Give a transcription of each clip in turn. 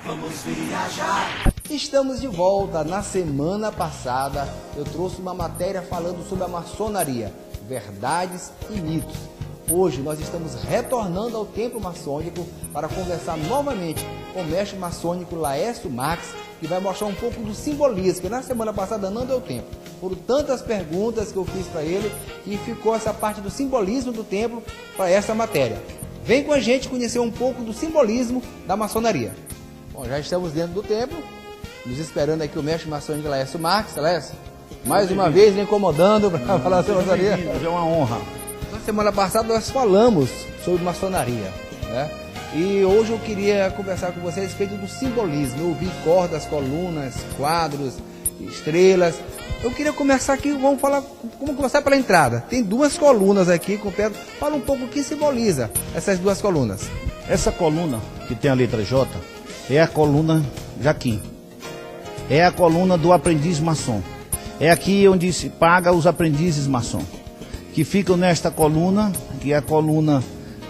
Vamos viajar. Estamos de volta. Na semana passada eu trouxe uma matéria falando sobre a maçonaria, verdades e mitos. Hoje nós estamos retornando ao templo maçônico para conversar novamente com o mestre maçônico Laércio Marques, que vai mostrar um pouco do simbolismo, que na semana passada não deu tempo. Foram tantas perguntas que eu fiz para ele que ficou essa parte do simbolismo do templo para essa matéria. Vem com a gente conhecer um pouco do simbolismo da maçonaria. Bom, já estamos dentro do templo, nos esperando aqui o mestre maçônico Laércio Marques. Laércio, mais uma vez me incomodando para falar sobre maçonaria. É uma honra. Na semana passada nós falamos sobre maçonaria, né? E hoje eu queria conversar com você a respeito do simbolismo. Eu vi cordas, colunas, quadros, estrelas. Eu queria começar aqui, vamos começar pela entrada. Tem duas colunas aqui com pedra. Fala um pouco o que simboliza essas duas colunas. Essa coluna que tem a letra J é a coluna Jaquim. É a coluna do aprendiz maçom. É aqui onde se paga os aprendizes maçom, que ficam nesta coluna, que é a coluna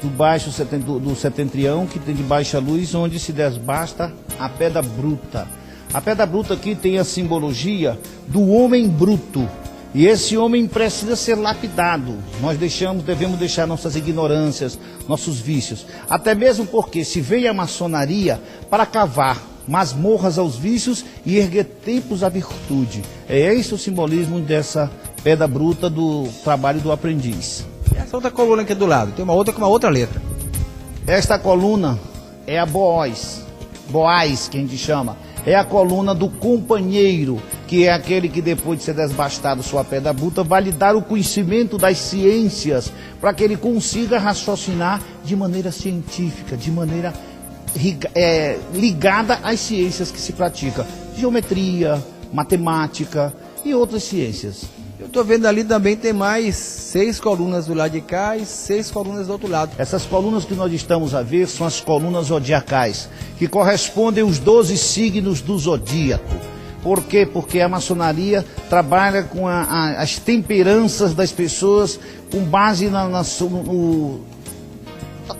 do setentrião, que tem de baixa luz, onde se desbasta a pedra bruta. A pedra bruta aqui tem a simbologia do homem bruto. E esse homem precisa ser lapidado. Nós devemos deixar nossas ignorâncias, nossos vícios. Até mesmo porque se veio a maçonaria para cavar masmorras aos vícios e erguer templos à virtude. É esse o simbolismo dessa pedra bruta do trabalho do aprendiz. E essa outra coluna aqui do lado, tem uma outra com uma outra letra. Esta coluna é a Boaz, que a gente chama. É a coluna do companheiro, que é aquele que depois de ser desbastado sua pedra bruta, vai lhe dar o conhecimento das ciências, para que ele consiga raciocinar de maneira científica, de maneira ligada às ciências que se pratica. Geometria, matemática e outras ciências. Eu estou vendo ali também tem mais 6 colunas do lado de cá e 6 colunas do outro lado. Essas colunas que nós estamos a ver são as colunas zodiacais, que correspondem aos 12 signos do zodíaco. Por quê? Porque a maçonaria trabalha com as temperanças das pessoas com base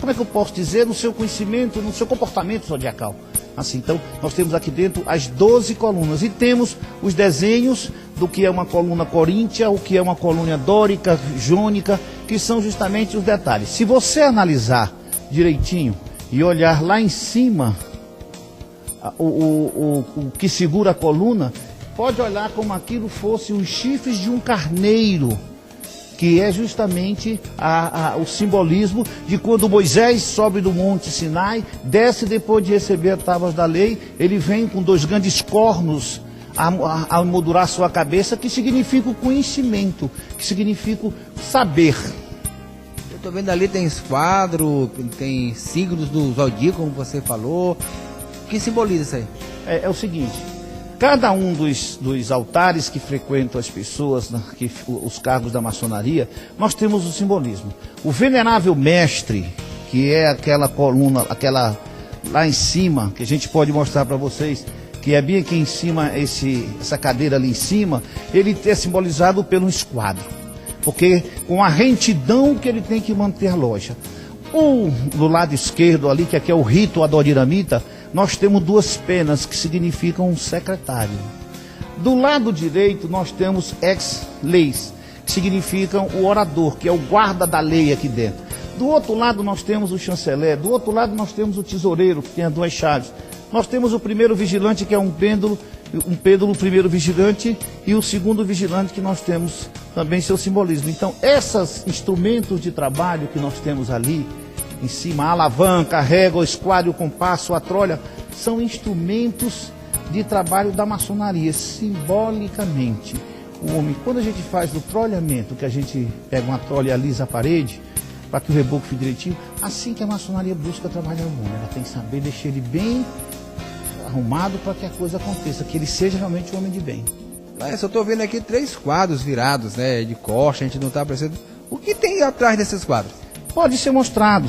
como é que eu posso dizer? No seu conhecimento, no seu comportamento zodiacal. Assim, então, nós temos aqui dentro as 12 colunas e temos os desenhos do que é uma coluna coríntia, o que é uma coluna dórica, jônica, que são justamente os detalhes. Se você analisar direitinho e olhar lá em cima o que segura a coluna, pode olhar como aquilo fosse os chifres de um carneiro, que é justamente o simbolismo de quando Moisés sobe do monte Sinai, desce depois de receber as tábuas da lei, ele vem com 2 grandes cornos a moldurar sua cabeça, que significa o conhecimento, que significa o saber. Eu estou vendo ali tem esquadro, tem signos do zodíaco, como você falou. O que simboliza isso aí? É o seguinte, cada um dos altares que frequentam as pessoas, os cargos da maçonaria, nós temos o simbolismo. O venerável mestre, que é aquela coluna, aquela lá em cima, que a gente pode mostrar para vocês, que é bem aqui em cima, essa cadeira ali em cima, ele é simbolizado pelo esquadro, porque com a retidão que ele tem que manter a loja. Do lado esquerdo ali, que aqui é o rito adoramita, nós temos 2 penas que significam um secretário. Do lado direito nós temos ex-leis, que significam o orador, que é o guarda da lei aqui dentro. Do outro lado nós temos o chanceler, do outro lado nós temos o tesoureiro, que tem as 2 chaves. Nós temos o primeiro vigilante, que é um pêndulo, o primeiro vigilante, e o segundo vigilante, que nós temos também seu simbolismo. Então, esses instrumentos de trabalho que nós temos ali, em cima, a alavanca, a régua, o esquadro, o compasso, a trolha, são instrumentos de trabalho da maçonaria, simbolicamente. O homem, quando a gente faz o trolhamento, que a gente pega uma trolha e alisa a parede, para que o reboco fique direitinho, assim que a maçonaria busca trabalhar o homem, ela tem que saber deixar ele bem arrumado para que a coisa aconteça, que ele seja realmente um homem de bem. Eu estou vendo aqui 3 quadros virados, né, de costa, a gente não está aparecendo. O que tem atrás desses quadros? Pode ser mostrado.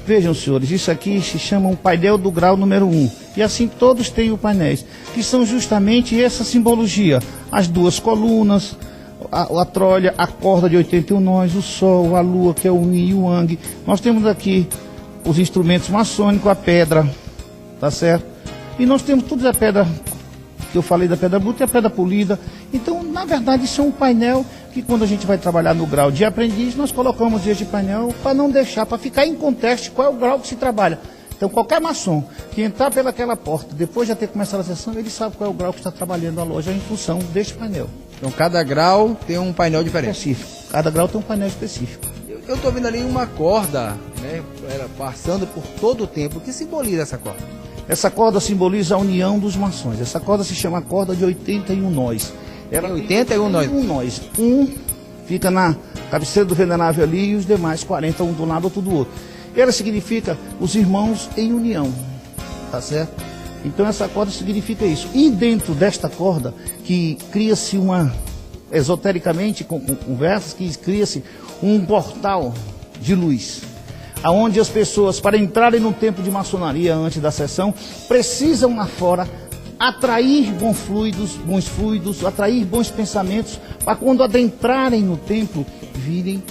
Vejam, senhores, isso aqui se chama um painel do grau número 1. E assim todos têm os painéis, que são justamente essa simbologia. As 2 colunas, a trolha, a corda de 81 nós, o sol, a lua, que é o yin e o yang. Nós temos aqui os instrumentos maçônicos, a pedra, tá certo? E nós temos tudo a pedra, que eu falei da pedra bruta e a pedra polida. Então, na verdade, isso é um painel que quando a gente vai trabalhar no grau de aprendiz, nós colocamos este painel para não deixar, para ficar em contexto qual é o grau que se trabalha. Então, qualquer maçom que entrar pelaquela porta, depois de já ter começado a sessão, ele sabe qual é o grau que está trabalhando a loja em função deste painel. Então, cada grau tem um painel diferente. Específico. Cada grau tem um painel específico. Eu estou vendo ali uma corda, né, passando por todo o templo. O que simboliza essa corda? Essa corda simboliza a união dos maçons. Essa corda se chama corda de 81 nós. Ela tem 81 nós. Um nós. Um fica na cabeceira do venerável ali e os demais 40, um do lado, outro do outro. Ela significa os irmãos em união, tá certo? Então essa corda significa isso. E dentro desta corda, que cria-se esotericamente, com conversas, que cria-se um portal de luz, aonde as pessoas, para entrarem no templo de maçonaria antes da sessão, precisam lá fora atrair bons fluidos, atrair bons pensamentos, para quando adentrarem no templo, virem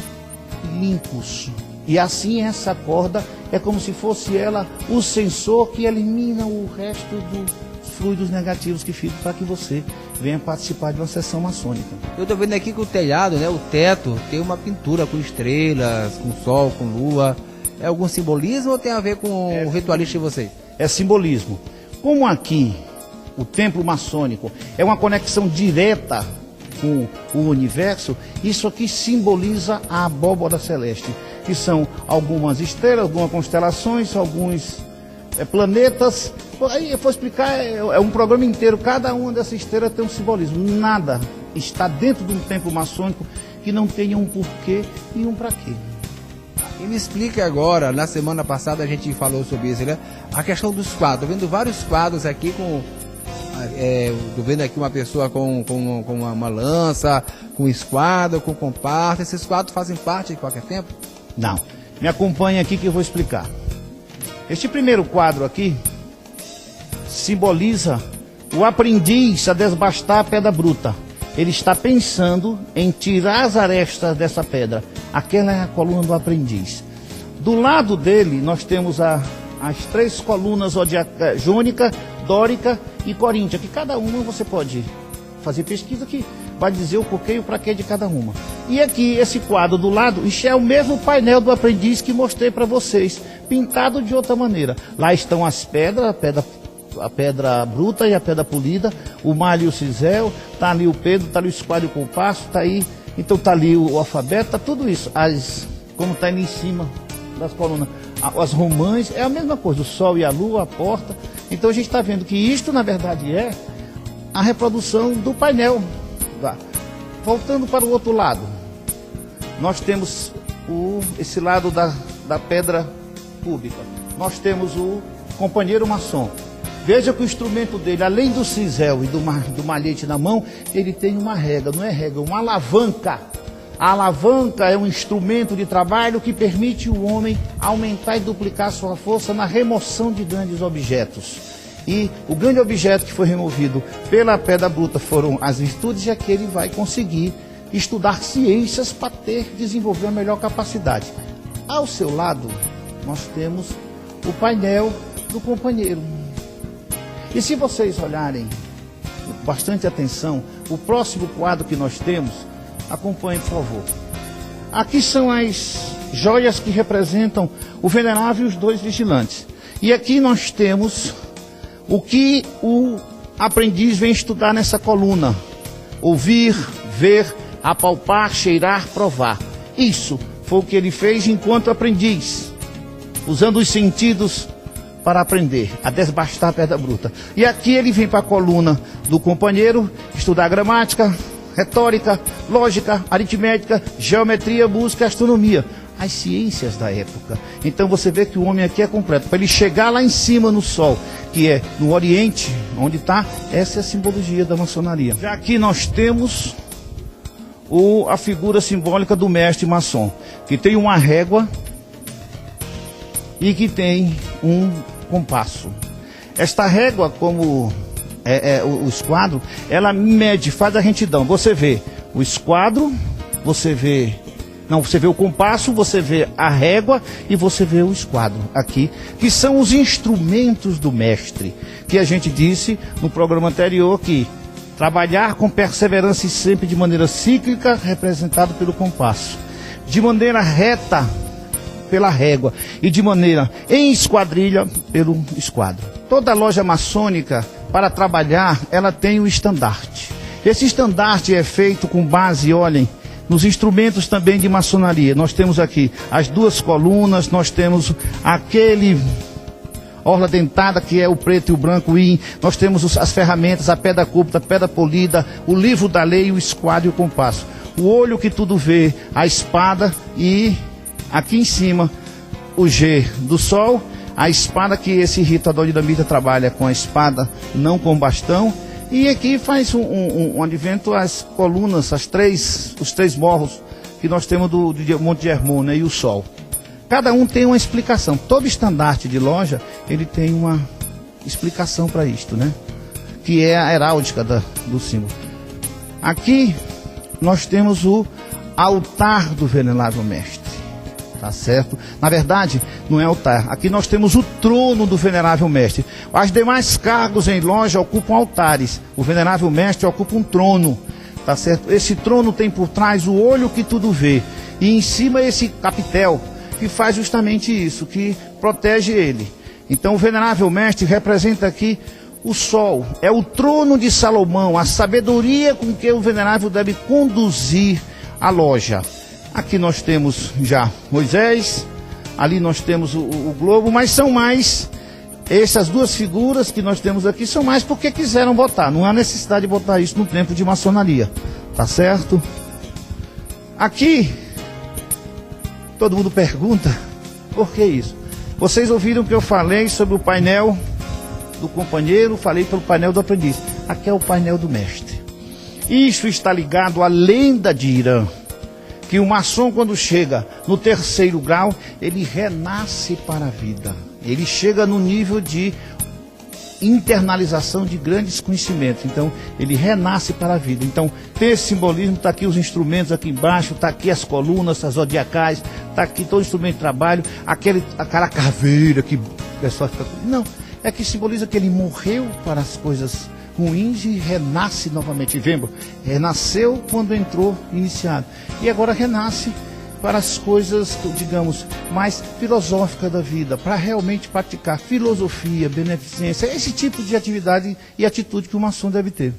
limpos. E assim essa corda é como se fosse ela o sensor que elimina o resto dos fluidos negativos que ficam para que você venha participar de uma sessão maçônica. Eu estou vendo aqui que o telhado, né, o teto, tem uma pintura com estrelas, com sol, com lua. É algum simbolismo ou tem a ver com o ritualista de vocês? É simbolismo. Como aqui o templo maçônico é uma conexão direta com o universo, isso aqui simboliza a abóbora celeste, que são algumas estrelas, algumas constelações, alguns planetas. Aí eu vou explicar, é um programa inteiro, cada uma dessas estrelas tem um simbolismo. Nada está dentro de um templo maçônico que não tenha um porquê e um para quê. E me explica agora, na semana passada a gente falou sobre isso, né? A questão dos quadros. Estou vendo vários quadros aqui estou vendo aqui uma pessoa com uma lança, com esquadro, com comparsa. Esses quadros fazem parte de qualquer tempo? Não. Me acompanhe aqui que eu vou explicar. Este primeiro quadro aqui simboliza o aprendiz a desbastar a pedra bruta. Ele está pensando em tirar as arestas dessa pedra. Aquela é a coluna do aprendiz. Do lado dele, nós temos as 3 colunas jônica, dórica e coríntia, que cada uma você pode fazer pesquisa que vai dizer o porquê e o para quê de cada uma. E aqui, esse quadro do lado, isso é o mesmo painel do aprendiz que mostrei para vocês, pintado de outra maneira. Lá estão as pedras, a pedra bruta e a pedra polida, o malho e o cisel, tá ali o Pedro, tá ali o esquadro e o compasso, tá aí, então tá ali o alfabeto, tá tudo isso, como tá ali em cima das colunas, as romãs, é a mesma coisa, o sol e a lua, a porta. Então a gente está vendo que isto, na verdade, é a reprodução do painel. Voltando para o outro lado, nós temos esse lado da pedra cúbica. Nós temos o companheiro maçom. Veja que o instrumento dele, além do cisel e do malhete na mão, ele tem uma régua, não é régua, uma alavanca. A alavanca é um instrumento de trabalho que permite o homem aumentar e duplicar sua força na remoção de grandes objetos. E o grande objeto que foi removido pela pedra bruta foram as virtudes, e aqui ele vai conseguir estudar ciências para desenvolver uma melhor capacidade. Ao seu lado, nós temos o painel do companheiro. E se vocês olharem com bastante atenção, o próximo quadro que nós temos, acompanhe, por favor. Aqui são as joias que representam o venerável e os 2 vigilantes. E aqui nós temos o que o aprendiz vem estudar nessa coluna: ouvir, ver, apalpar, cheirar, provar. Isso foi o que ele fez enquanto aprendiz, usando os sentidos para aprender a desbastar a pedra bruta. E aqui ele vem para a coluna do companheiro estudar gramática, retórica, lógica, aritmética, geometria, música e astronomia. As ciências da época. Então você vê que o homem aqui é completo. Para ele chegar lá em cima no sol, que é no Oriente, onde está, essa é a simbologia da maçonaria. Já aqui nós temos a figura simbólica do mestre maçom, que tem uma régua e que tem um compasso. Esta régua, como o esquadro, ela mede, faz a retidão. Você vê o esquadro, você vê Não, você vê o compasso, você vê a régua e você vê o esquadro aqui, que são os instrumentos do mestre, que a gente disse no programa anterior que trabalhar com perseverança e sempre de maneira cíclica, representado pelo compasso, de maneira reta pela régua e de maneira em esquadrilha pelo esquadro. Toda loja maçônica, para trabalhar, ela tem o estandarte. Esse estandarte é feito com base, olhem, nos instrumentos também de maçonaria. Nós temos aqui as duas colunas, nós temos aquele orla dentada, que é o preto e o branco in, nós temos as ferramentas, a pedra cúpita, a pedra polida, o livro da lei, o esquadro e o compasso. O olho que tudo vê, a espada e aqui em cima o G do sol, a espada que esse rituador dinamita trabalha com a espada, não com bastão. E aqui faz um advento as colunas, os três morros que nós temos do Monte Hermon, né, e o Sol. Cada um tem uma explicação. Todo estandarte de loja, ele tem uma explicação para isto, né? Que é a heráldica do símbolo. Aqui nós temos o altar do venerável mestre. Tá certo? Na verdade, não é altar. Aqui nós temos o trono do venerável mestre. As demais cargos em loja ocupam altares. O venerável mestre ocupa um trono. Tá certo? Esse trono tem por trás o olho que tudo vê. E em cima esse capitel, que faz justamente isso, que protege ele. Então o venerável mestre representa aqui o sol. É o trono de Salomão, a sabedoria com que o venerável deve conduzir a loja. Aqui nós temos já Moisés, ali nós temos o globo, mas são mais, essas duas figuras que nós temos aqui são mais porque quiseram botar, não há necessidade de botar isso no templo de maçonaria, tá certo? Aqui, todo mundo pergunta, por que isso? Vocês ouviram que eu falei sobre o painel do companheiro, falei pelo painel do aprendiz, aqui é o painel do mestre. Isso está ligado à lenda de Irã, que o maçom, quando chega no 3º grau, ele renasce para a vida. Ele chega no nível de internalização de grandes conhecimentos. Então, ele renasce para a vida. Então, tem esse simbolismo, está aqui os instrumentos aqui embaixo, está aqui as colunas, as zodiacais, está aqui todo o instrumento de trabalho, aquela caveira que o pessoal fica... Não, é que simboliza que ele morreu para as coisas ruins e renasce novamente. Vemos, renasceu quando entrou iniciado e agora renasce para as coisas, digamos, mais filosóficas da vida, para realmente praticar filosofia, beneficência, esse tipo de atividade e atitude que o maçom deve ter.